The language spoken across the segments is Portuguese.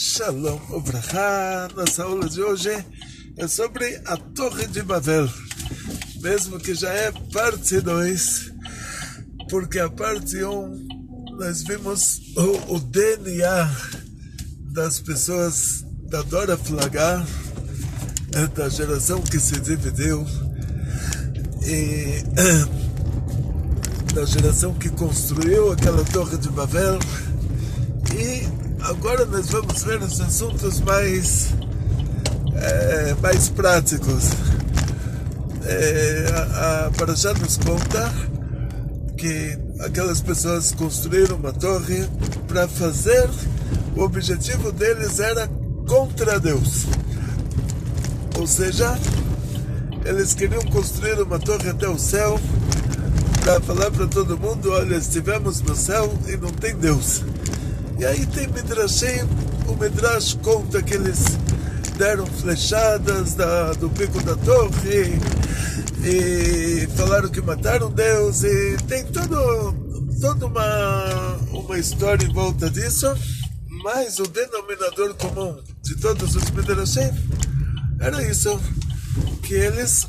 Shalom Obrahá. Nossa aula de hoje é sobre a Torre de Babel, mesmo que já é parte 2, porque a parte 1 nós vimos o DNA das pessoas da Dora Flagar, da geração que se dividiu, e da geração que construiu aquela Torre de Babel. E agora nós vamos ver os assuntos mais práticos. A Parashá nos conta que aquelas pessoas construíram uma torre para fazer, o objetivo deles era contra Deus. Ou seja, eles queriam construir uma torre até o céu para falar para todo mundo: olha, estivemos no céu e não tem Deus. E aí tem Midrashim, o Midrash conta que eles deram flechadas do pico da torre e falaram que mataram Deus, e tem toda uma história em volta disso, mas o denominador comum de todos os Midrashim era isso, que eles,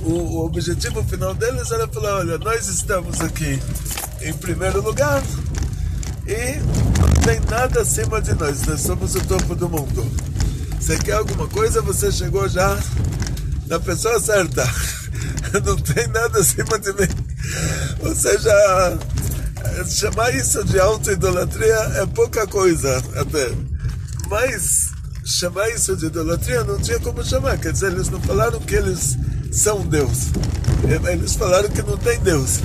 o objetivo final deles era falar: olha, nós estamos aqui em primeiro lugar e não tem nada acima de nós somos o topo do mundo. Você quer alguma coisa, você chegou já na pessoa certa. Não tem nada acima de mim. Ou seja, chamar isso de auto-idolatria é pouca coisa até. Mas chamar isso de idolatria não tinha como chamar. Quer dizer, eles não falaram que eles são Deus. Eles falaram que não tem Deus.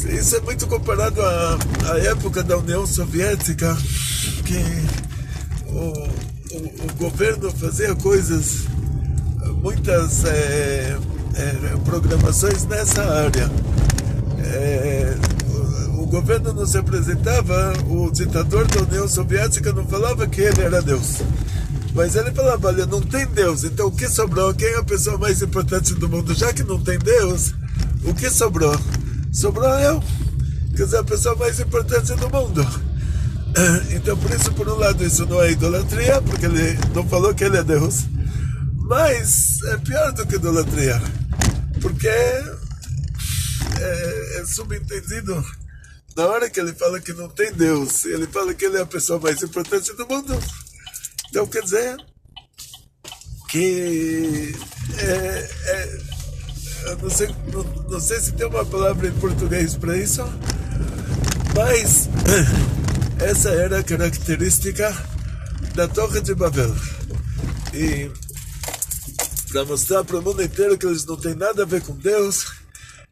Isso é muito comparado à época da União Soviética, que o governo fazia coisas, muitas programações nessa área. O governo não se apresentava, o ditador da União Soviética não falava que ele era Deus, mas ele falava: olha, não tem Deus, então o que sobrou? Quem é a pessoa mais importante do mundo? Já que não tem Deus, o que sobrou? Sobrou eu, quer dizer, a pessoa mais importante do mundo. Então, por isso, por um lado, isso não é idolatria, porque ele não falou que ele é Deus, mas é pior do que idolatria, porque é subentendido. Na hora que ele fala que não tem Deus, ele fala que ele é a pessoa mais importante do mundo. Então, quer dizer que eu não sei se tem uma palavra em português para isso, mas essa era a característica da Torre de Babel. E para mostrar para o mundo inteiro que eles não têm nada a ver com Deus,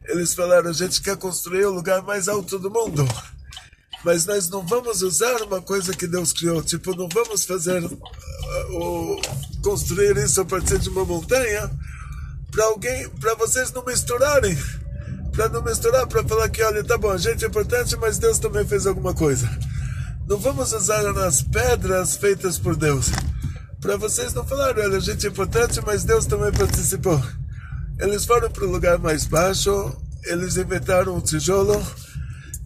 eles falaram: a gente quer construir o lugar mais alto do mundo, mas nós não vamos usar uma coisa que Deus criou, tipo, não vamos fazer construir isso a partir de uma montanha, para vocês não misturarem, para falar que, olha, tá bom, a gente é importante, mas Deus também fez alguma coisa. Não vamos usar as pedras feitas por Deus, para vocês não falarem: olha, a gente é importante, mas Deus também participou. Eles foram para o lugar mais baixo, eles inventaram um tijolo,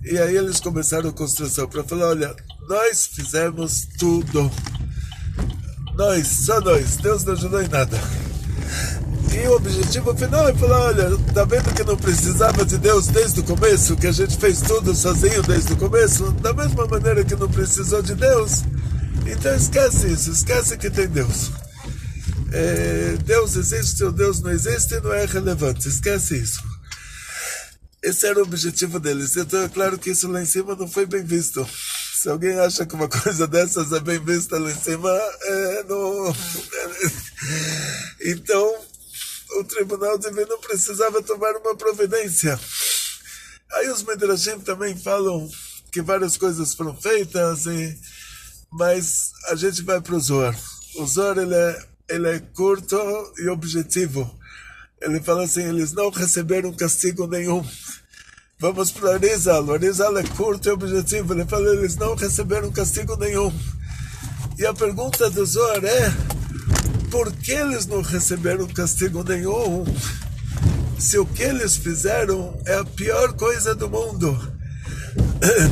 e aí eles começaram a construção, para falar: olha, nós fizemos tudo, só nós, Deus não ajudou em nada. E o objetivo final é falar: olha, tá vendo que não precisava de Deus desde o começo, que a gente fez tudo sozinho desde o começo? Da mesma maneira que não precisou de Deus, então esquece isso, esquece que tem Deus. Deus existe ou Deus não existe não é relevante, esquece isso. Esse era o objetivo deles. Então é claro que isso lá em cima não foi bem visto. Se alguém acha que uma coisa dessas é bem vista lá em cima, não... Então o tribunal divino precisava tomar uma providência. Aí os Midrashim também falam que várias coisas foram feitas, mas a gente vai para o Zohar. O Zohar ele é curto e objetivo. Ele fala assim: eles não receberam castigo nenhum. Vamos para o Arizal. O Arizal é curto e objetivo. Ele fala: eles não receberam castigo nenhum. E a pergunta do Zohar é: por que eles não receberam castigo nenhum, se o que eles fizeram é a pior coisa do mundo?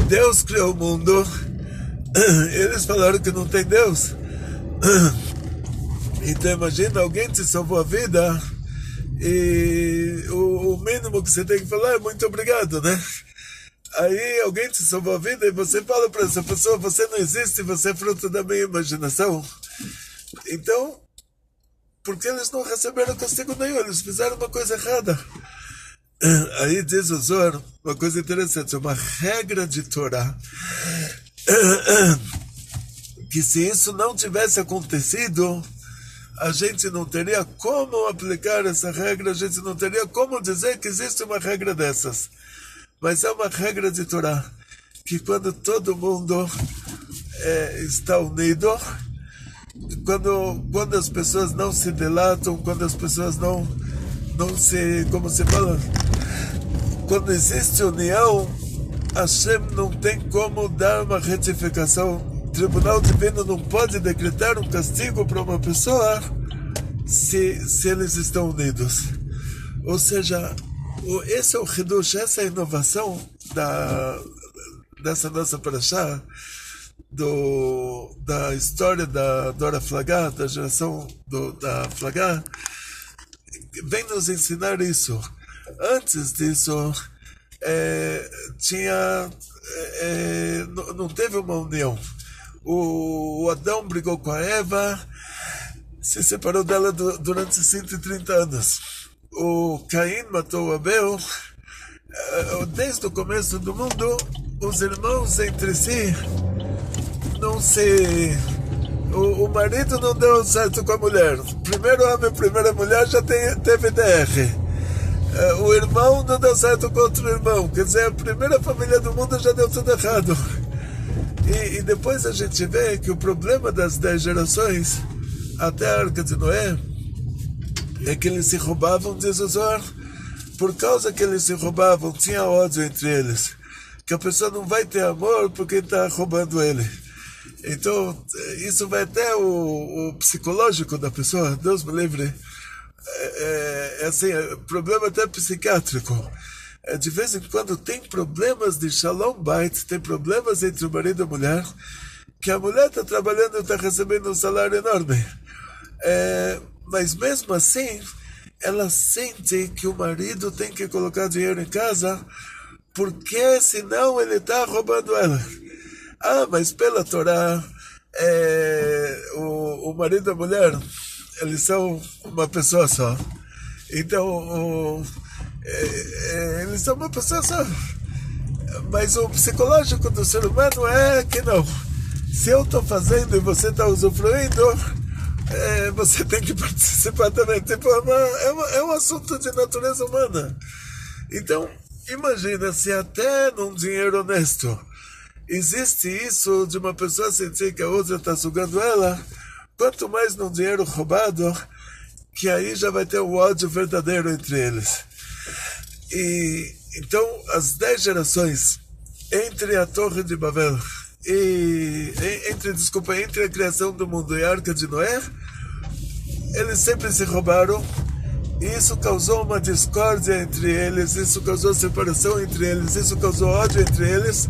Deus criou o mundo, Eles falaram que não tem Deus. Então imagina, alguém te salvou a vida e o mínimo que você tem que falar é muito obrigado, né? Aí alguém te salvou a vida e você fala para essa pessoa, você não existe, você é fruto da minha imaginação. Então, porque eles não receberam castigo nenhum, eles fizeram uma coisa errada. Aí diz o Zohar uma coisa interessante, uma regra de Torá, que se isso não tivesse acontecido, a gente não teria como aplicar essa regra, a gente não teria como dizer que existe uma regra dessas. Mas é uma regra de Torá, que quando todo mundo está unido, quando as pessoas não se delatam, quando as pessoas não se, como se fala, quando existe união, Hashem não tem como dar uma retificação. O Tribunal Divino não pode decretar um castigo para uma pessoa se eles estão unidos. Ou seja, esse é o Hidush, essa é a inovação dessa nossa parashá, da história da Dora Flagá, da geração da Flagá, vem nos ensinar isso. Antes disso, não teve uma união. O Adão brigou com a Eva, se separou dela durante 130 anos. O Caim matou o Abel. Desde o começo do mundo, os irmãos entre si não se... O marido não deu certo com a mulher. Primeiro homem, primeira mulher já teve DR. O irmão não deu certo com outro irmão. Quer dizer, a primeira família do mundo já deu tudo errado. E depois a gente vê que o problema das 10 gerações, até a Arca de Noé, é que eles se roubavam, diz o Zohar. Por causa que eles se roubavam, tinha ódio entre eles. Que a pessoa não vai ter amor por quem está roubando ele. Então, isso vai até o psicológico da pessoa, Deus me livre. Assim, problema até psiquiátrico. De vez em quando tem problemas de shalom bait, tem problemas entre o marido e a mulher, que a mulher está trabalhando e está recebendo um salário enorme. Mas mesmo assim, ela sente que o marido tem que colocar dinheiro em casa, porque senão ele está roubando ela. Mas pela Torá, o marido e a mulher, eles são uma pessoa só. Então, eles são uma pessoa só. Mas o psicológico do ser humano é que não. Se eu estou fazendo e você está usufruindo, você tem que participar também. Tipo, é um assunto de natureza humana. Então, imagina se até num dinheiro honesto existe isso de uma pessoa sentir que a outra está sugando ela, quanto mais num dinheiro roubado, que aí já vai ter um ódio verdadeiro entre eles. E então as 10 gerações entre a Torre de Babel entre a criação do mundo e a Arca de Noé, eles sempre se roubaram, e isso causou uma discórdia entre eles, isso causou separação entre eles, isso causou ódio entre eles,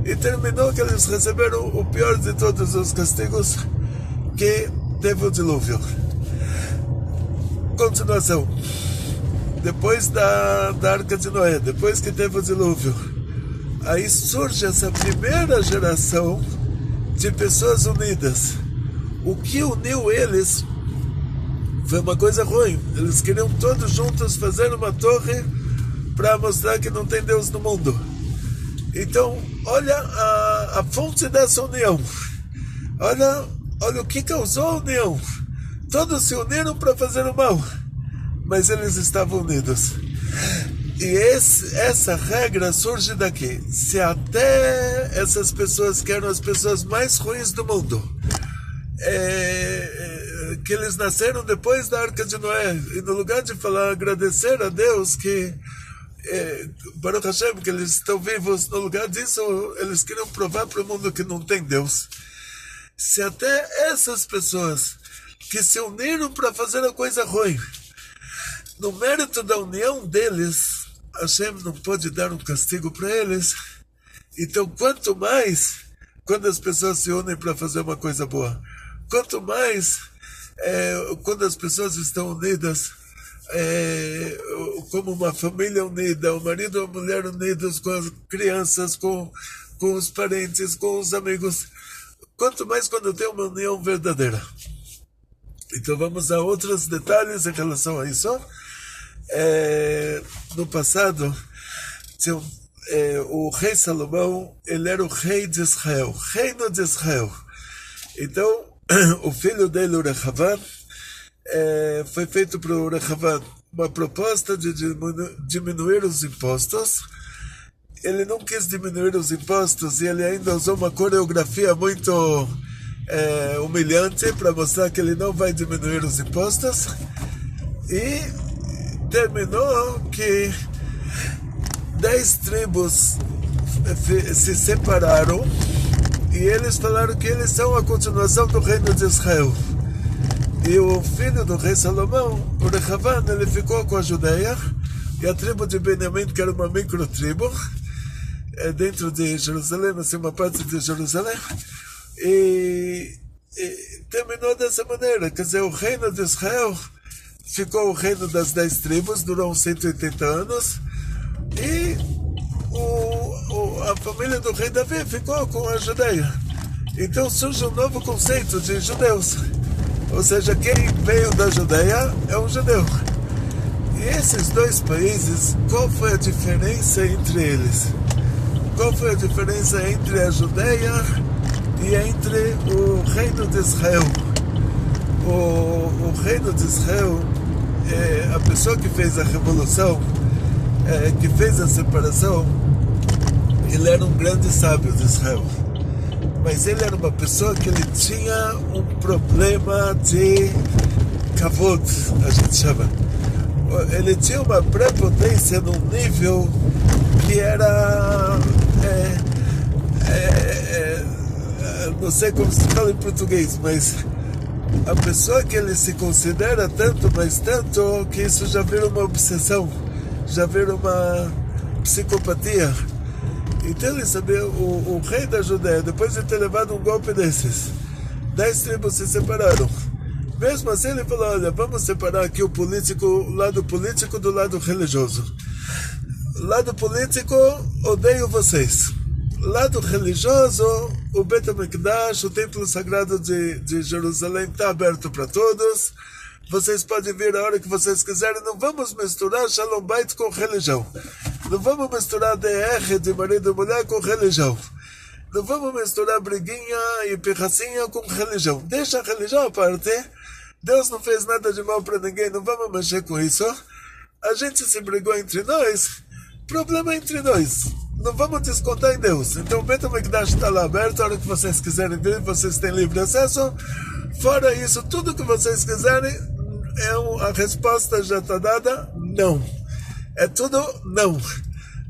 e terminou que eles receberam o pior de todos os castigos, que teve o dilúvio. Continuação. Depois da Arca de Noé, depois que teve o dilúvio, aí surge essa primeira geração de pessoas unidas. O que uniu eles foi uma coisa ruim. Eles queriam todos juntos fazer uma torre para mostrar que não tem Deus no mundo. Então, olha a fonte dessa união. Olha o que causou a união. Todos se uniram para fazer o mal, mas eles estavam unidos. E essa regra surge daqui. Se até essas pessoas que eram as pessoas mais ruins do mundo, que eles nasceram depois da Arca de Noé, e no lugar de falar, agradecer a Deus que Baruch Hashem, que eles estão vivos, no lugar disso eles queriam provar para o mundo que não tem Deus. Se até essas pessoas que se uniram para fazer a coisa ruim, no mérito da união deles, Hashem não pode dar um castigo para eles, então quanto mais quando as pessoas se unem para fazer uma coisa boa. Quanto mais quando as pessoas estão unidas, como uma família unida, o marido e a mulher unidos com as crianças, com os parentes, com os amigos. Quanto mais quando tem uma união verdadeira. Então vamos a outros detalhes em relação a isso. No passado, o rei Salomão, ele era o rei de Israel, reino de Israel. Então, o filho dele, o Rehavam, foi feito para o Rehavam uma proposta de diminuir os impostos. Ele não quis diminuir os impostos e ele ainda usou uma coreografia muito humilhante para mostrar que ele não vai diminuir os impostos. E terminou que 10 tribos se separaram e eles falaram que eles são a continuação do reino de Israel. E o filho do rei Salomão, o Rehavam, ele ficou com a Judeia e a tribo de Benjamim, que era uma microtribo, dentro de Jerusalém, assim, uma parte de Jerusalém, e terminou dessa maneira. Quer dizer, o reino de Israel ficou o reino das 10 tribos, durou uns 180 anos, e a família do rei Davi ficou com a Judeia. Então surge um novo conceito de judeus, ou seja, quem veio da Judeia é um judeu. E esses dois países, qual foi a diferença entre eles? Qual foi a diferença entre a Judeia e entre o reino de Israel? O reino de Israel, a pessoa que fez a revolução, que fez a separação, ele era um grande sábio de Israel. Mas ele era uma pessoa que ele tinha um problema de kavod, a gente chama. Ele tinha uma prepotência num nível que era... não sei como se fala em português, mas a pessoa que ele se considera tanto, mas tanto, que isso já vira uma obsessão, já vira uma psicopatia. Então ele sabia, o rei da Judeia, depois de ter levado um golpe desses, 10 tribos se separaram. Mesmo assim ele falou, olha, vamos separar aqui o lado político do lado religioso. Lado político, odeio vocês. Lado religioso, o Bet HaMikdash, o templo sagrado de Jerusalém, está aberto para todos. Vocês podem vir a hora que vocês quiserem. Não vamos misturar Shalom Bait com religião. Não vamos misturar DR de marido e mulher com religião. Não vamos misturar briguinha e pirracinha com religião. Deixa a religião à parte. Deus não fez nada de mal para ninguém. Não vamos mexer com isso. A gente se brigou entre nós. Problema entre nós. Não vamos descontar em Deus. Então o Bet HaMikdash está lá aberto. A hora que vocês quiserem vir, vocês têm livre acesso. Fora isso, tudo que vocês quiserem, a resposta já está dada, não. É tudo não.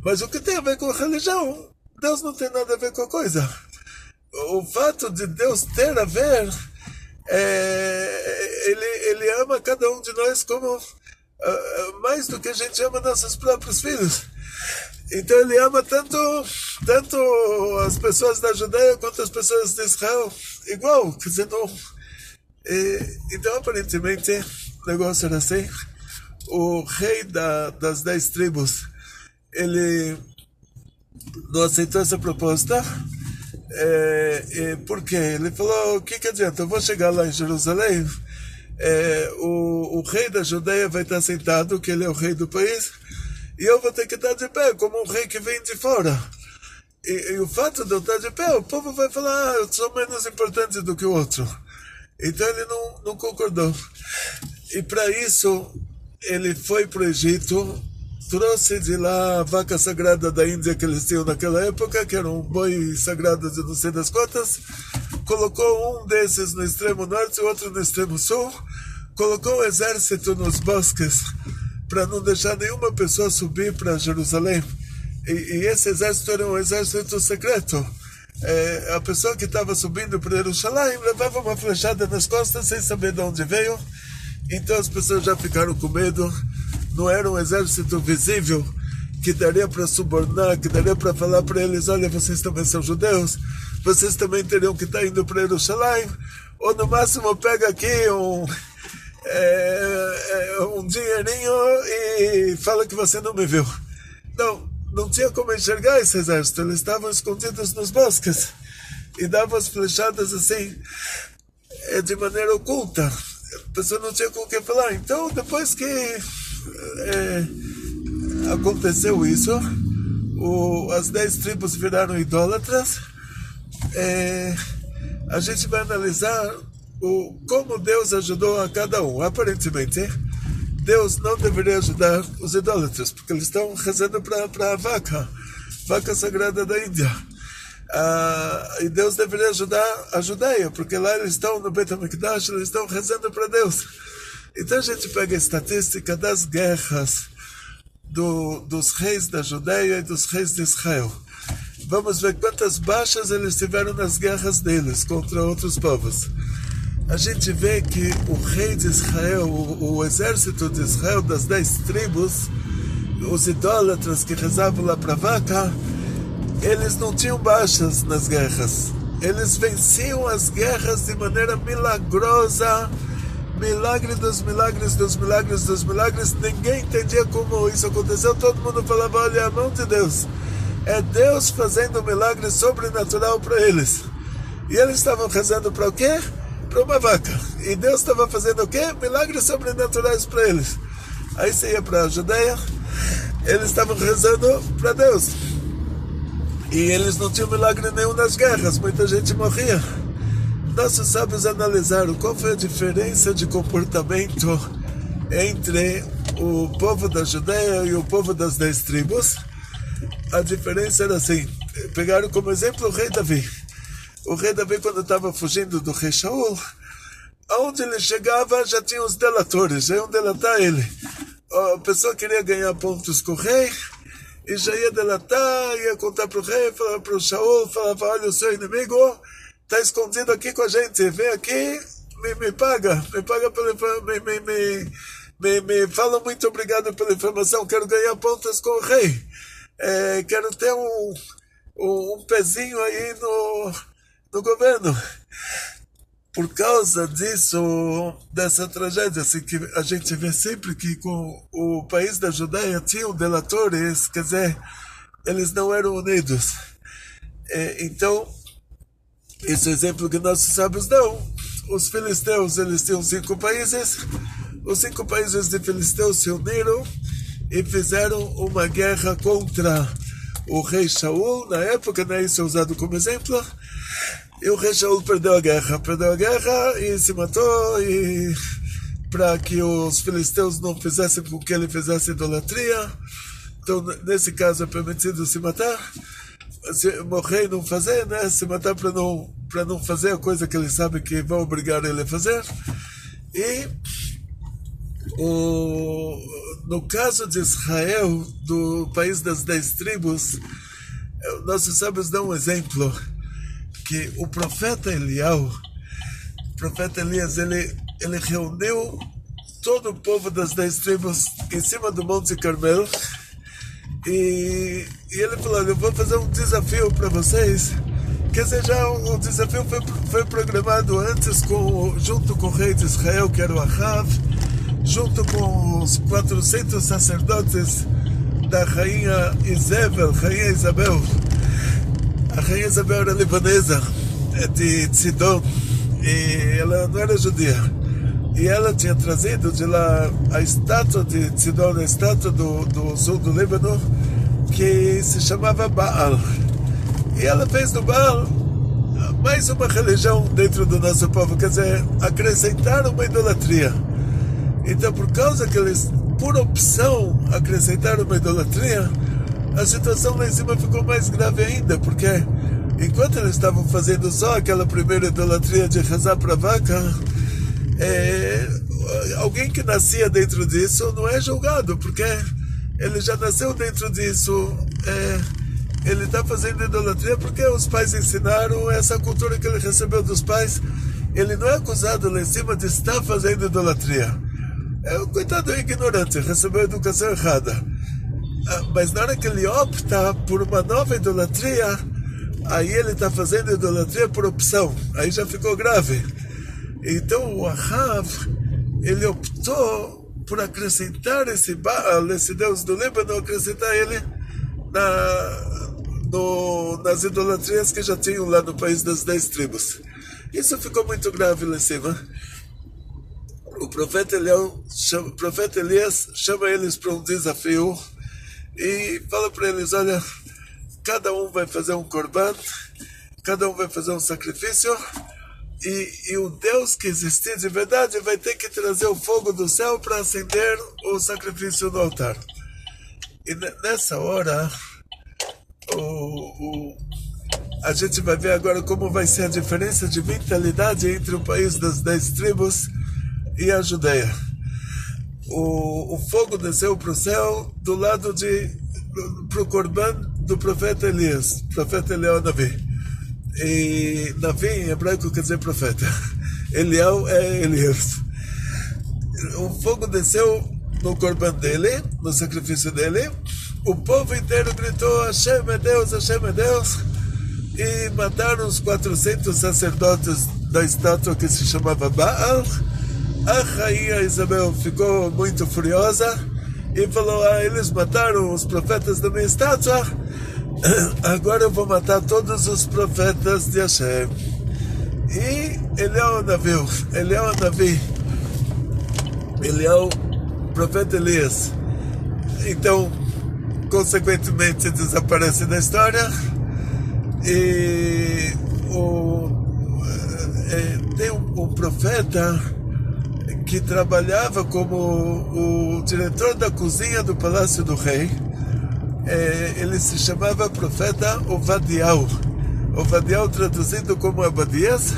Mas o que tem a ver com a religião? Deus não tem nada a ver com a coisa. O fato de Deus ter a ver, ele ama cada um de nós como mais do que a gente ama nossos próprios filhos. Então ele ama tanto as pessoas da Judeia quanto as pessoas de Israel igual. Quer dizer, não. Então aparentemente o negócio era assim. O rei das 10 tribos, ele não aceitou essa proposta. Por quê? Ele falou, o que adianta? Eu vou chegar lá em Jerusalém, o rei da Judeia vai estar sentado, que ele é o rei do país, e eu vou ter que estar de pé, como um rei que vem de fora. E o fato de eu estar de pé, o povo vai falar, eu sou menos importante do que o outro. Então ele não concordou. E para isso, ele foi para o Egito, trouxe de lá a vaca sagrada da Índia que eles tinham naquela época, que era um boi sagrado de não sei das quantas, colocou um desses no extremo norte e outro no extremo sul, colocou um exército nos bosques para não deixar nenhuma pessoa subir para Jerusalém. E esse exército era um exército secreto. A pessoa que estava subindo para Jerusalém levava uma flechada nas costas sem saber de onde veio. Então as pessoas já ficaram com medo. Não era um exército visível que daria para subornar, que daria para falar para eles, olha, vocês também são judeus, vocês também teriam que estar indo para Jerusalém, ou no máximo pega aqui um dinheirinho e fala que você não me viu. Não tinha como enxergar esse exército, eles estavam escondidos nos bosques e davam as flechadas assim, de maneira oculta. A pessoa não tinha com o que falar. Então, depois que aconteceu isso, as 10 tribos viraram idólatras, a gente vai analisar como Deus ajudou a cada um. Aparentemente, Deus não deveria ajudar os idólatras, porque eles estão rezando para a vaca sagrada da Índia. E Deus deveria ajudar a Judeia, porque lá eles estão no Beit HaMikdash, eles estão rezando para Deus. Então a gente pega a estatística das guerras dos reis da Judeia e dos reis de Israel. Vamos ver quantas baixas eles tiveram nas guerras deles contra outros povos. A gente vê que o rei de Israel, o exército de Israel, das 10 tribos, os idólatras que rezavam lá para a vaca, eles não tinham baixas nas guerras. Eles venciam as guerras de maneira milagrosa, milagre dos milagres, dos milagres, dos milagres. Ninguém entendia como isso aconteceu. Todo mundo falava, olha, a mão de Deus. É Deus fazendo um milagre sobrenatural para eles. E eles estavam rezando para o quê? Para uma vaca. E Deus estava fazendo o quê? Milagres sobrenaturais para eles. Aí você ia para a Judeia, eles estavam rezando para Deus. E eles não tinham milagre nenhum nas guerras, muita gente morria. Nossos sábios analisaram qual foi a diferença de comportamento entre o povo da Judeia e o povo das 10 tribos. A diferença era assim, pegaram como exemplo o rei Davi. O rei Davi, quando estava fugindo do rei Shaul, aonde ele chegava já tinha os delatores, já iam delatar ele. A pessoa queria ganhar pontos com o rei, e já ia delatar, ia contar para o rei, falar para o Shaul, falava, olha, o seu inimigo está escondido aqui com a gente, vem aqui, me paga pela me fala muito obrigado pela informação, quero ganhar pontos com o rei, quero ter um pezinho aí no governo. Por causa disso, dessa tragédia, assim, que a gente vê sempre que com o país da Judeia tinham delatores, quer dizer, eles não eram unidos. Então, esse exemplo que nossos sábios dão, os filisteus, eles tinham 5 países, os 5 países de filisteus se uniram e fizeram uma guerra contra o rei Shaul, na época, né, isso é usado como exemplo. E o rei Shaul perdeu a guerra e se matou, e para que os filisteus não fizessem com que ele fizesse idolatria. Então, nesse caso, é permitido se matar, morrer e não fazer, né? Se matar para não fazer a coisa que ele sabe que vão obrigar ele a fazer. E no caso de Israel, do país das 10 tribos, nossos sábios dão um exemplo, que o profeta Elias, ele reuniu todo o povo das 10 tribos em cima do Monte Carmel, e ele falou, eu vou fazer um desafio para vocês, quer dizer, já o desafio foi programado antes, junto com o rei de Israel, que era o Ahav, junto com os 400 sacerdotes da rainha Isabel. A rainha Isabel era libanesa, de Sidon, e ela não era judia. E ela tinha trazido de lá a estátua de Sidon, a estátua do sul do Líbano, que se chamava Baal. E ela fez do Baal mais uma religião dentro do nosso povo, quer dizer, acrescentaram uma idolatria. Então, por causa que eles, por opção, acrescentaram uma idolatria, a situação lá em cima ficou mais grave ainda, porque enquanto eles estavam fazendo só aquela primeira idolatria de rezar para a vaca, alguém que nascia dentro disso não é julgado, porque ele já nasceu dentro disso, ele está fazendo idolatria porque os pais ensinaram essa cultura que ele recebeu dos pais. Ele não é acusado lá em cima de estar fazendo idolatria. Coitado, é ignorante, recebeu a educação errada. Mas na hora que ele opta por uma nova idolatria, aí ele está fazendo idolatria por opção, aí já ficou grave. Então o Ahav, ele optou por acrescentar esse Baal, esse Deus do Líbano, acrescentar ele nas idolatrias que já tinham lá no país das 10 tribos. Isso ficou muito grave lá em cima. O profeta Elias chama eles para um desafio e fala para eles, olha, cada um vai fazer um korban, cada um vai fazer um sacrifício, e o Deus que existir de verdade vai ter que trazer o fogo do céu para acender o sacrifício no altar. E nessa hora, a gente vai ver agora como vai ser a diferença de mentalidade entre o país das 10 tribos e a Judeia. O fogo desceu para o céu do lado para o korban do profeta Elias, profeta Eliel Navi. E Navi em hebraico quer dizer profeta. Eliel é Elias. O fogo desceu no korban dele, no sacrifício dele. O povo inteiro gritou, Hashem é Deus, Hashem é Deus. E mataram os 400 sacerdotes da estátua que se chamava Baal. A rainha Isabel ficou muito furiosa e falou, eles mataram os profetas da minha estátua, agora eu vou matar todos os profetas de Hashem. E Eliel é o profeta Elias. Então, consequentemente, desaparece da história. E tem um profeta que trabalhava como o diretor da cozinha do Palácio do Rei. Ele se chamava profeta Ovadiel. Ovadiel traduzido como Abadias.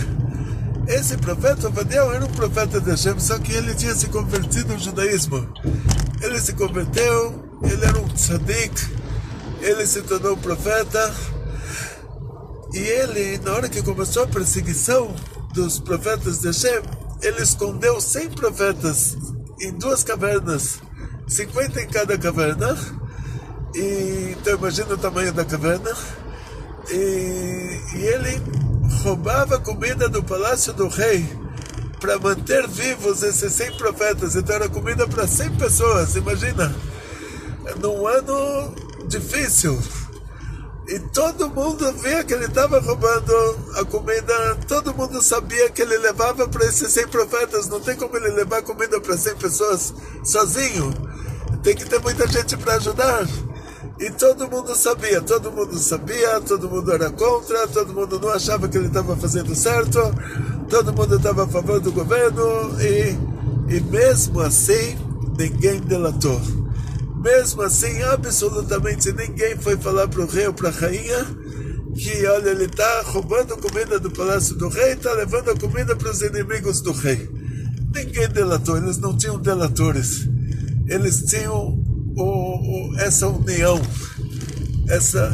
Esse profeta Ovadiel era um profeta de Hashem, só que ele tinha se convertido ao judaísmo. Ele se converteu, ele era um tzadik, ele se tornou profeta. E ele, na hora que começou a perseguição dos profetas de Hashem, ele escondeu 100 profetas em 2 cavernas, 50 em cada caverna. Então imagina o tamanho da caverna. E ele roubava comida do palácio do rei para manter vivos esses 100 profetas. Então era comida para 100 pessoas, imagina. Num ano difícil. E todo mundo via que ele estava roubando a comida, todo mundo sabia que ele levava para esses 100 profetas. Não tem como ele levar comida para 100 pessoas sozinho. Tem que ter muita gente para ajudar. E todo mundo sabia, todo mundo era contra, todo mundo não achava que ele estava fazendo certo, todo mundo estava a favor do governo, e mesmo assim, ninguém delatou. Mesmo assim, absolutamente ninguém foi falar para o rei ou para a rainha que, olha, ele está roubando comida do palácio do rei, está levando a comida para os inimigos do rei. Ninguém delatou, eles não tinham delatores. Eles tinham essa união,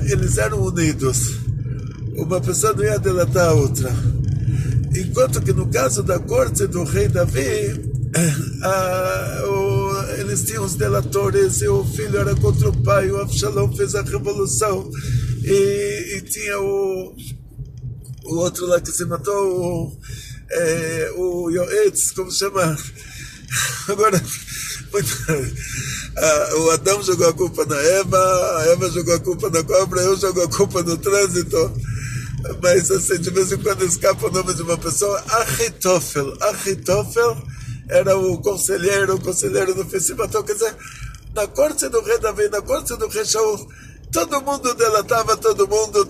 eles eram unidos. Uma pessoa não ia delatar a outra. Enquanto que no caso da corte do rei Davi, eles tinham os delatores, e o filho era contra o pai, o Avshalom fez a revolução, e tinha o outro lá que se matou, o Yoetz, como chama? Agora, o Adão jogou a culpa na Eva, a Eva jogou a culpa na cobra, eu jogo a culpa no trânsito. Mas assim, de vez em quando escapa o nome de uma pessoa. Ahitofel era o conselheiro do fim se matou. Quer dizer, na corte do rei Davi, na corte do rei Shaul, todo mundo delatava todo mundo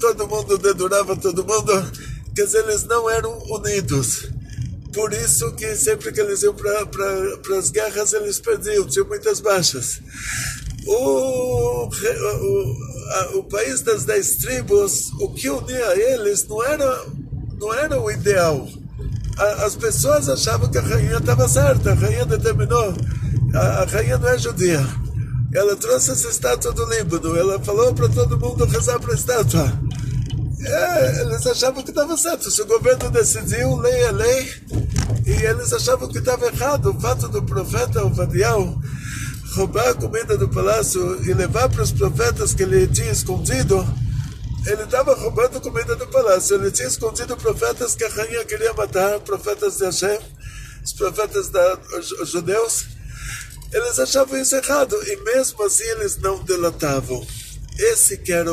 dedurava todo mundo. Quer dizer, eles não eram unidos. Por isso que sempre que eles iam para as guerras, eles perdiam, tinham muitas baixas. O país das 10 tribos, o que unia eles não era o ideal. As pessoas achavam que a rainha estava certa, a rainha determinou. A rainha não é judia. Ela trouxe essa estátua do Líbano, ela falou para todo mundo rezar para a estátua. Eles achavam que estava certo. Se o governo decidiu, lei é lei. E eles achavam que estava errado. O fato do profeta Ovadiel roubar a comida do palácio e levar para os profetas que ele tinha escondido, ele estava roubando comida do palácio. Ele tinha escondido profetas que a rainha queria matar, profetas de Hashem, os profetas os judeus. Eles achavam isso errado e mesmo assim eles não delatavam. Esse que era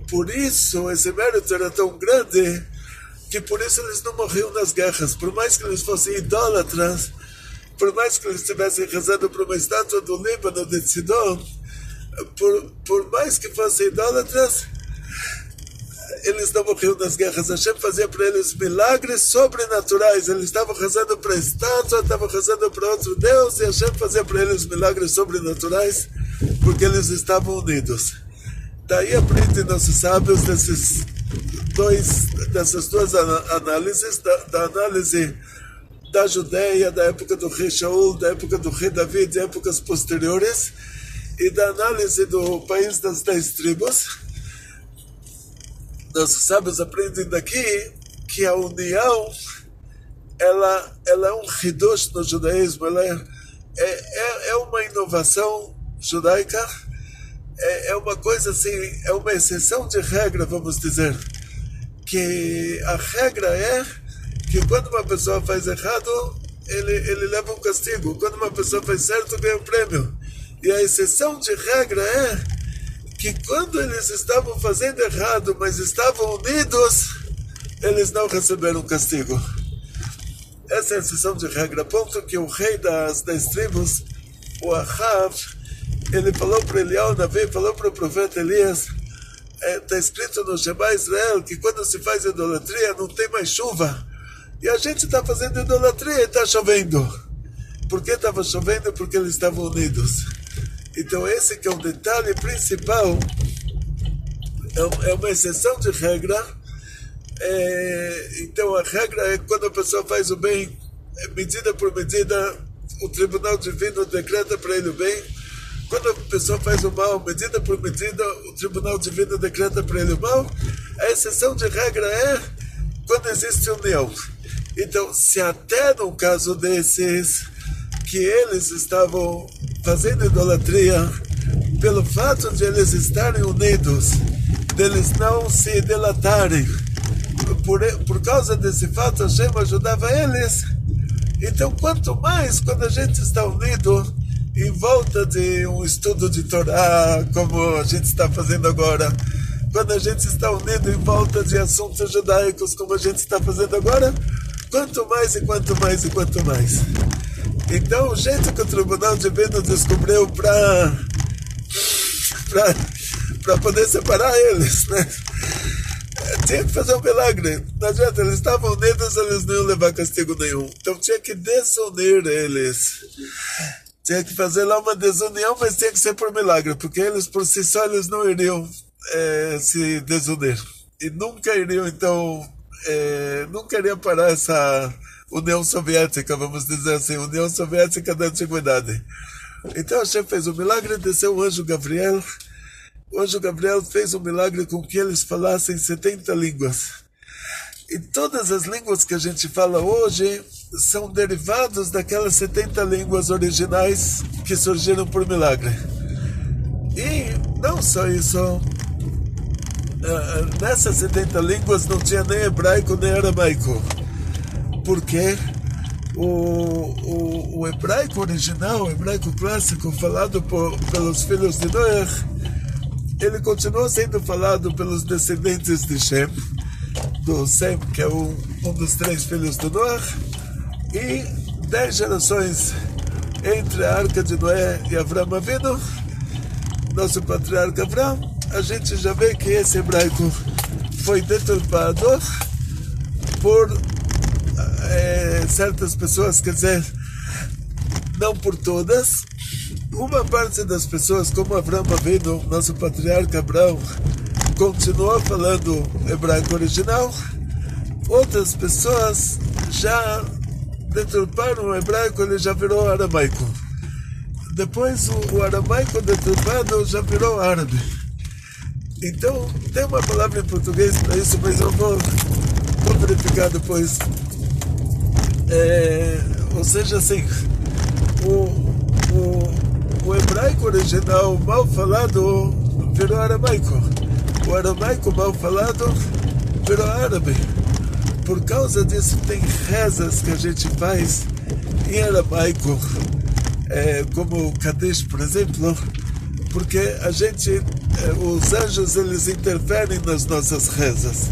por isso, esse mérito era tão grande que por isso eles não morriam nas guerras. Por mais que eles fossem idólatras, por mais que eles estivessem rezando para uma estátua do Líbano, de Sidon, por mais que fossem idólatras, eles não morriam nas guerras. Hashem fazia para eles milagres sobrenaturais. Eles estavam rezando para a estátua, estavam rezando para outro Deus, e Hashem fazia para eles milagres sobrenaturais, porque eles estavam unidos. Daí aprendem nossos sábios dessas duas análises, da análise da Judeia, da época do rei Shaul, da época do rei Davi, de épocas posteriores, e da análise do país das 10 tribos. Nossos sábios aprendem daqui que a união ela é um hidush no judaísmo, ela é uma inovação judaica, é uma coisa assim, é uma exceção de regra, vamos dizer, que a regra é que quando uma pessoa faz errado, ele leva um castigo, quando uma pessoa faz certo, ganha um prêmio, e a exceção de regra é que quando eles estavam fazendo errado, mas estavam unidos, eles não receberam castigo. Essa é a exceção de regra, a ponto que o rei das 10 tribos, o Ahav, ele falou para Eliyahu Navi, falou para o profeta Elias, está escrito no Shema Israel que quando se faz idolatria não tem mais chuva, e a gente está fazendo idolatria e está chovendo. Por que estava chovendo? Porque eles estavam unidos. Então esse que é o detalhe principal, é uma exceção de regra. Então a regra é que quando a pessoa faz o bem, medida por medida, o tribunal divino decreta para ele o bem. Quando a pessoa faz o mal, medida por medida, o tribunal divino decreta para ele o mal. A exceção de regra é quando existe união. Então, se até no caso desses, que eles estavam fazendo idolatria, pelo fato de eles estarem unidos, deles não se delatarem, por causa desse fato, Hashem ajudava eles. Então, quanto mais quando a gente está unido em volta de um estudo de Torá, como a gente está fazendo agora, quando a gente está unido em volta de assuntos judaicos, como a gente está fazendo agora, quanto mais e quanto mais e quanto mais. Então, o jeito que o Tribunal Divino descobriu para poder separar eles, né? Tinha que fazer um milagre. Não adianta, eles estavam unidos, eles não iam levar castigo nenhum. Então, tinha que desunir eles. Tinha que fazer lá uma desunião, mas tinha que ser por milagre, porque eles por si só eles não iriam se desunir. E nunca iriam, então, nunca iria parar essa União Soviética, vamos dizer assim, União Soviética da Antiguidade. Então Hashem fez um milagre, desceu o anjo Gabriel. O anjo Gabriel fez um milagre com que eles falassem 70 línguas. E todas as línguas que a gente fala hoje são derivados daquelas 70 línguas originais que surgiram por milagre. E não só isso, nessas 70 línguas não tinha nem hebraico nem aramaico. Porque o hebraico original, o hebraico clássico falado pelos filhos de Noé, ele continuou sendo falado pelos descendentes de Shem, do Sem, que é um dos 3 filhos de Noé, e 10 gerações entre a Arca de Noé e Avram Avinu, nosso patriarca Avram, a gente já vê que esse hebraico foi deturpado por certas pessoas, quer dizer, não por todas. Uma parte das pessoas, como Avram Avinu, nosso patriarca Abraão, continuou falando hebraico original. Outras pessoas já deturparam o hebraico, ele já virou aramaico. Depois o aramaico deturpado já virou árabe. Então, tem uma palavra em português para isso, mas eu vou verificar depois. Ou seja, assim, o hebraico original mal falado virou aramaico. O aramaico mal falado virou árabe. Por causa disso, tem rezas que a gente faz em aramaico, como o Kadish, por exemplo, porque os anjos, eles interferem nas nossas rezas.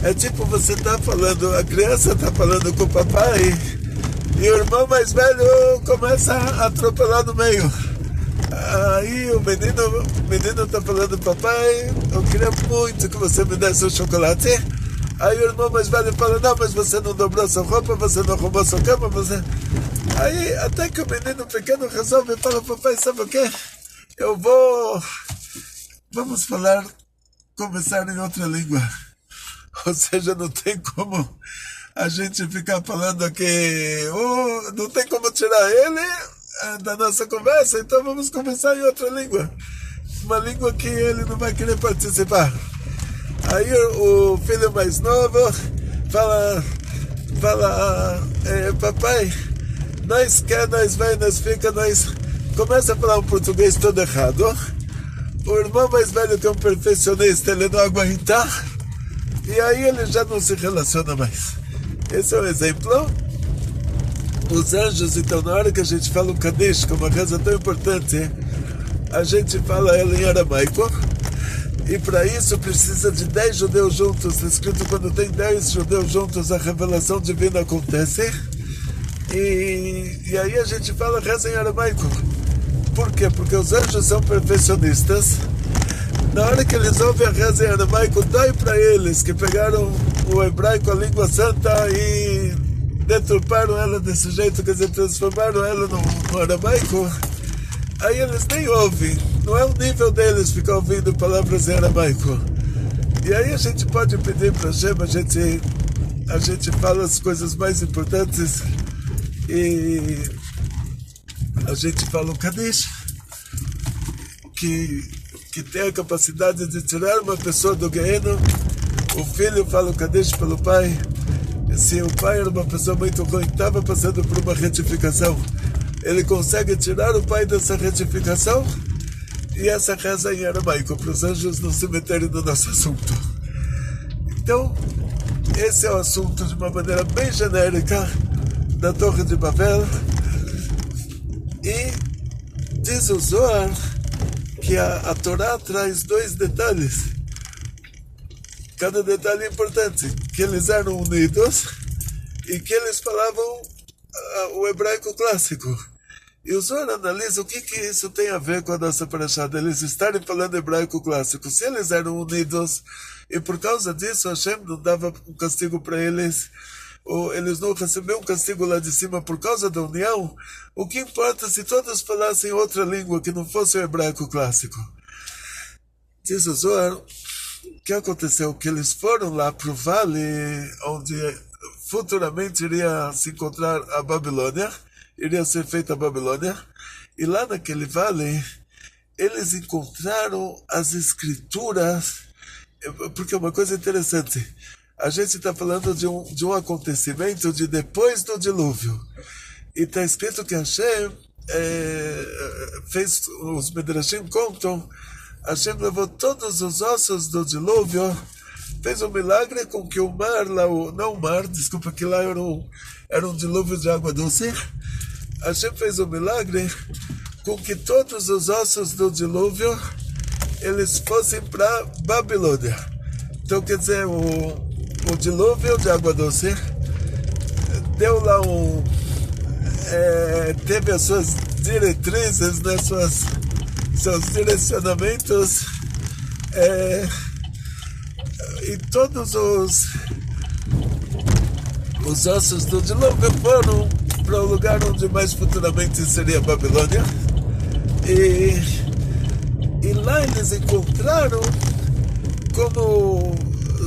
É tipo, você está falando, a criança está falando com o papai e o irmão mais velho começa a atropelar no meio. Aí o menino está falando, papai, eu queria muito que você me desse um chocolate. Aí o irmão mais velho fala, não, mas você não dobrou sua roupa, você não arrumou sua cama, você... Aí até que o menino pequeno resolve e fala, papai, sabe o quê? Vamos conversar em outra língua. Ou seja, não tem como a gente ficar falando aqui, não tem como tirar ele da nossa conversa, então vamos conversar em outra língua. Uma língua que ele não vai querer participar. Aí o filho mais novo fala, papai, nós quer, nós vai, nós fica, nós... Começa a falar um português todo errado. O irmão mais velho, que é um perfeccionista, ele não aguenta. E aí ele já não se relaciona mais. Esse é um exemplo. Os anjos, então, na hora que a gente fala o Kadish, que é uma reza tão importante, a gente fala ela em aramaico. E para isso precisa de 10 judeus juntos. Está escrito, quando tem 10 judeus juntos, a revelação divina acontece. E aí a gente fala reza em aramaico. Por quê? Porque os anjos são perfeccionistas. Na hora que eles ouvem a reza em aramaico, dói para eles, que pegaram o hebraico, a língua santa, e deturparam ela desse jeito, quer dizer, transformaram ela no aramaico. Aí eles nem ouvem. Não é o nível deles ficar ouvindo palavras em aramaico. E aí a gente pode pedir para Hashem, a gente fala as coisas mais importantes e a gente fala o Kadish, que tem a capacidade de tirar uma pessoa do Gehenna. O filho fala o Kadish pelo pai. Se o pai era uma pessoa muito ruim, estava passando por uma retificação, ele consegue tirar o pai dessa retificação. E essa reza em aramaico, para os anjos não se meterem no nosso assunto. Então, esse é o assunto de uma maneira bem genérica da Torre de Babel. E diz o Zohar que a Torá traz 2 detalhes. Cada detalhe é importante. Que eles eram unidos e que eles falavam o hebraico clássico. E o Zohar analisa o que isso tem a ver com a nossa paraxá, eles estarem falando hebraico clássico. Se eles eram unidos e por causa disso Hashem não dava um castigo para eles, ou eles não receberam um castigo lá de cima por causa da união, o que importa se todos falassem outra língua que não fosse o hebraico clássico? Diz o Zohar, o que aconteceu? Que eles foram lá para o vale onde futuramente iria se encontrar a Babilônia, iria ser feita a Babilônia, e lá naquele vale eles encontraram as escrituras, porque é uma coisa interessante, a gente está falando de um acontecimento de depois do dilúvio, e está escrito que Hashem fez, os Midrashim contam, Hashem levou todos os ossos do dilúvio, fez um milagre com que o mar, desculpa, que lá era um dilúvio de água doce. Hashem fez um milagre com que todos os ossos do dilúvio eles fossem para Babilônia. Então, quer dizer, o dilúvio de água doce deu lá teve as suas diretrizes, né, seus direcionamentos, e todos os ossos do dilúvio foram para o lugar onde mais futuramente seria a Babilônia, e lá eles encontraram, como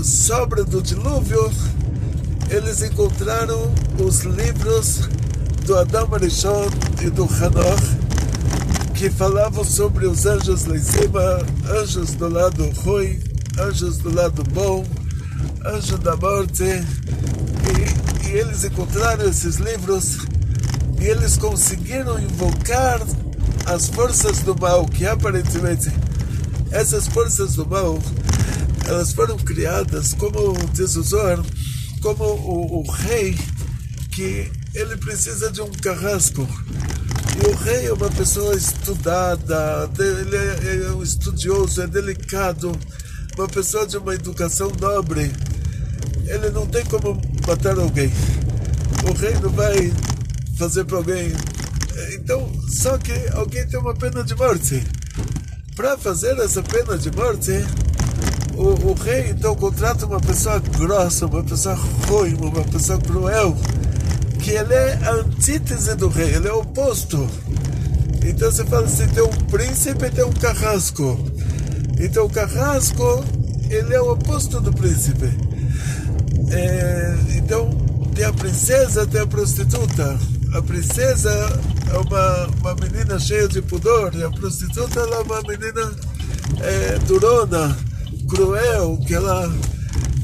sobra do dilúvio, eles encontraram os livros do Adam Arishon e do Hanoch, que falavam sobre os anjos lá em cima, anjos do lado ruim, anjos do lado bom, anjo da morte, e eles encontraram esses livros e eles conseguiram invocar as forças do mal, que aparentemente essas forças do mal elas foram criadas, como diz o Zohar, como o rei, que ele precisa de um carrasco. E o rei é uma pessoa estudada, ele é um estudioso, é delicado, uma pessoa de uma educação nobre. Ele não tem como matar alguém. O rei não vai fazer para alguém. Então, só que alguém tem uma pena de morte. Para fazer essa pena de morte, o rei então contrata uma pessoa grossa, uma pessoa ruim, uma pessoa cruel, que ele é a antítese do rei, ele é o oposto. Então você fala assim, tem um príncipe e tem um carrasco. Então o carrasco, ele é o oposto do príncipe. Então tem a princesa, tem a prostituta. A princesa é uma menina cheia de pudor, e a prostituta ela é uma menina durona, cruel, que ela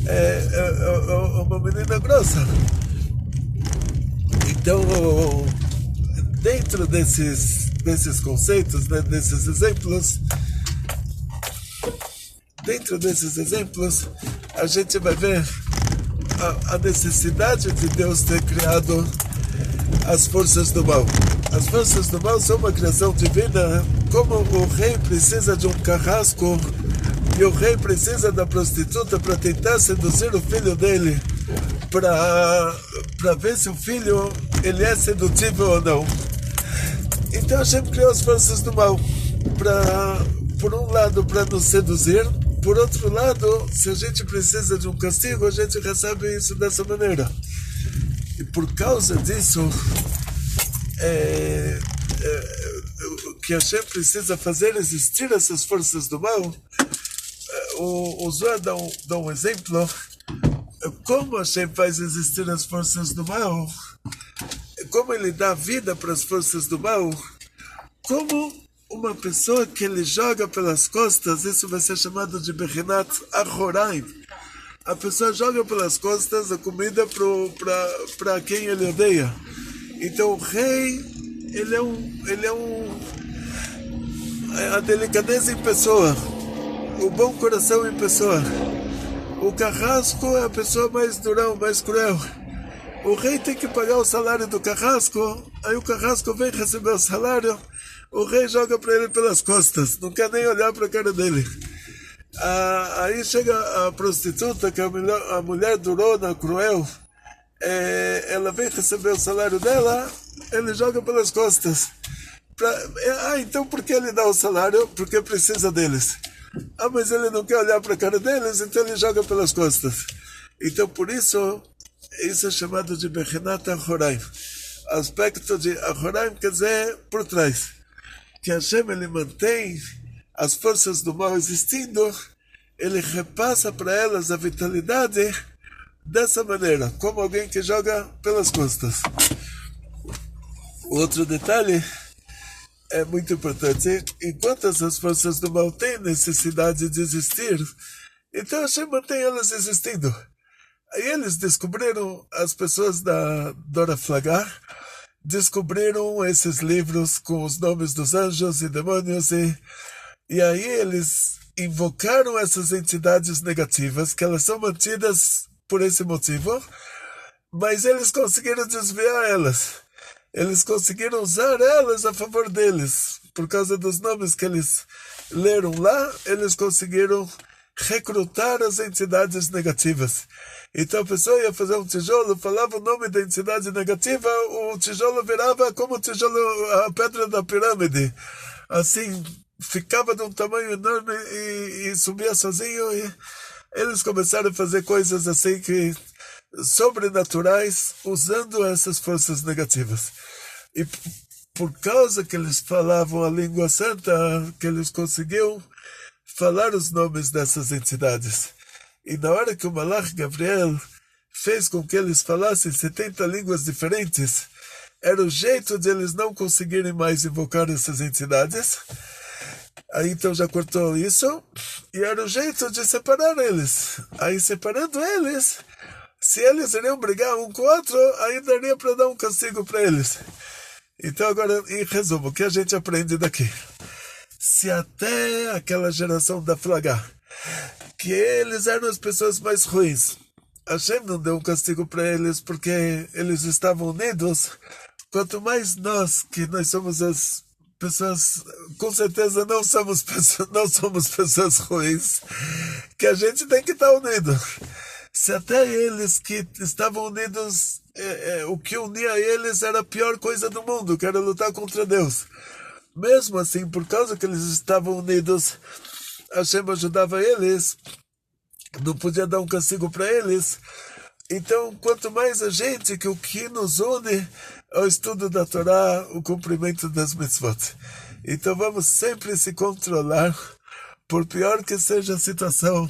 é uma menina grossa. Então, dentro desses conceitos, né, desses exemplos, a gente vai ver a necessidade de Deus ter criado as forças do mal. As forças do mal são uma criação divina, como o rei precisa de um carrasco e o rei precisa da prostituta para tentar seduzir o filho dele, para ver se o filho ele é sedutível ou não. Então Hashem criou as forças do mal, por um lado para nos seduzir, por outro lado, se a gente precisa de um castigo, a gente recebe isso dessa maneira. E por causa disso, que Hashem precisa fazer existir essas forças do mal, o Zohar dá um exemplo, como Hashem faz existir as forças do mal, como ele dá vida para as forças do mal, como uma pessoa que ele joga pelas costas, isso vai ser chamado de Bechinat Achoraim. A pessoa joga pelas costas a comida para quem ele odeia. Então o rei, ele é a delicadeza em pessoa, o bom coração em pessoa. O carrasco é a pessoa mais durão, mais cruel. O rei tem que pagar o salário do carrasco, aí o carrasco vem receber o salário, o rei joga para ele pelas costas, não quer nem olhar para a cara dele. Aí chega a prostituta, que é a mulher durona, cruel, ela vem receber o salário dela, ele joga pelas costas. Então por que ele dá o salário? Porque precisa deles. Mas ele não quer olhar para a cara deles, então ele joga pelas costas. Então por isso é chamado de Bechinat Achoraim. Aspecto de Achoraim quer dizer por trás. Que Hashem ele mantém as forças do mal existindo, ele repassa para elas a vitalidade dessa maneira, como alguém que joga pelas costas. O outro detalhe é muito importante. Enquanto essas forças do mal têm necessidade de existir, então Hashem mantém elas existindo. Aí eles descobriram, as pessoas da Dora Flagar, descobriram esses livros com os nomes dos anjos e demônios, e aí eles invocaram essas entidades negativas, que elas são mantidas por esse motivo, mas eles conseguiram desviar elas. Eles conseguiram usar elas a favor deles. Por causa dos nomes que eles leram lá, eles conseguiram recrutar as entidades negativas. Então a pessoa ia fazer um tijolo, falava o nome da entidade negativa, o tijolo virava como o tijolo, a pedra da pirâmide. Assim, ficava de um tamanho enorme e subia sozinho. E eles começaram a fazer coisas assim que sobrenaturais, usando essas forças negativas. E por causa que eles falavam a língua santa, que eles conseguiam falar os nomes dessas entidades. E na hora que o Malach Gabriel fez com que eles falassem 70 línguas diferentes, era o jeito de eles não conseguirem mais invocar essas entidades. Aí então já cortou isso, e era o jeito de separar eles. Aí separando eles, se eles iriam brigar um com o outro, aí daria para dar um castigo para eles. Então agora, em resumo, o que a gente aprende daqui? Se até aquela geração da Flagar, que eles eram as pessoas mais ruins. Hashem não deu um castigo para eles porque eles estavam unidos. Quanto mais nós, que nós somos as pessoas, com certeza não somos pessoas ruins, que a gente tem que estar unido. Se até eles que estavam unidos, o que unia eles era a pior coisa do mundo, que era lutar contra Deus. Mesmo assim, por causa que eles estavam unidos, Hashem ajudava eles, não podia dar um castigo para eles. Então, quanto mais a gente, que o que nos une é o estudo da Torá, o cumprimento das mitzvot. Então, vamos sempre se controlar, por pior que seja a situação,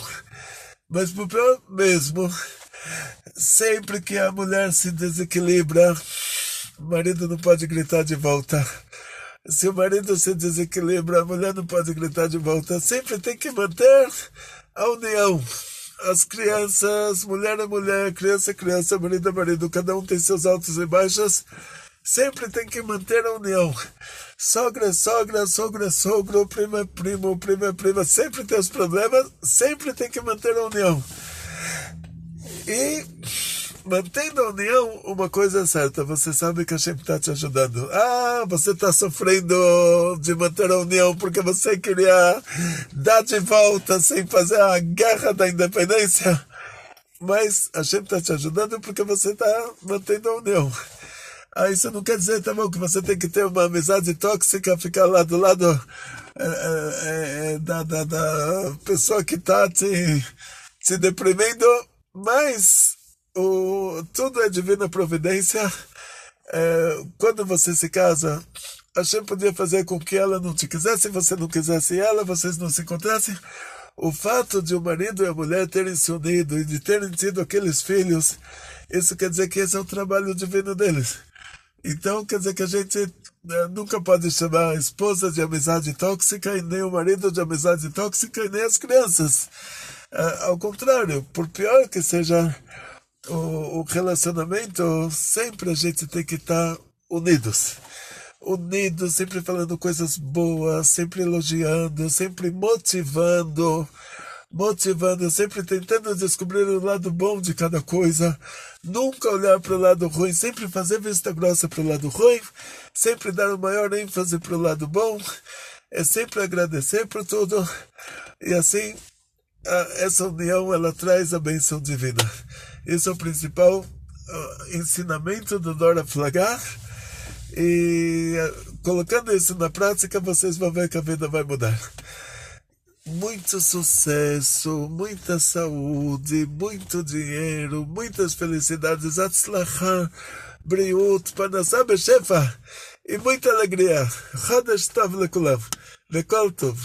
mas por pior mesmo, sempre que a mulher se desequilibra, o marido não pode gritar de volta. Se o marido se desequilibra, a mulher não pode gritar de volta. Sempre tem que manter a união. As crianças, mulher é mulher, criança é criança, marido é marido, cada um tem seus altos e baixos. Sempre tem que manter a união. Sogra é sogra, sogro é sogro, primo é primo, prima é prima. Sempre tem os problemas, sempre tem que manter a união. E mantendo a união, uma coisa é certa, você sabe que a Hashem está te ajudando. Você está sofrendo de manter a união porque você queria dar de volta sem fazer a guerra da independência. Mas a Hashem está te ajudando porque você está mantendo a união. Isso não quer dizer, tá bom, que você tem que ter uma amizade tóxica, ficar lá do lado da pessoa que está te deprimindo, mas tudo é divina providência. Quando você se casa, Hashem podia fazer com que ela não te quisesse, você não quisesse ela, vocês não se encontrassem. O fato de o marido e a mulher terem se unido e de terem tido aqueles filhos, isso quer dizer que esse é o trabalho divino deles. Então quer dizer que a gente nunca pode chamar a esposa de amizade tóxica e nem o marido de amizade tóxica e nem as crianças. Ao contrário, por pior que seja o relacionamento, sempre a gente tem que estar unidos, sempre falando coisas boas, sempre elogiando, sempre motivando, sempre tentando descobrir o lado bom de cada coisa, nunca olhar para o lado ruim, sempre fazer vista grossa para o lado ruim, sempre dar o maior ênfase para o lado bom, sempre agradecer por tudo, e assim essa união ela traz a bênção divina. Esse é o principal ensinamento do Dora Flagar. E colocando isso na prática, vocês vão ver que a vida vai mudar. Muito sucesso, muita saúde, muito dinheiro, muitas felicidades, Atzlacha, Briut, Panasá Beshefa e muita alegria. Chodesh Tov Lekulam. Lekol Tov.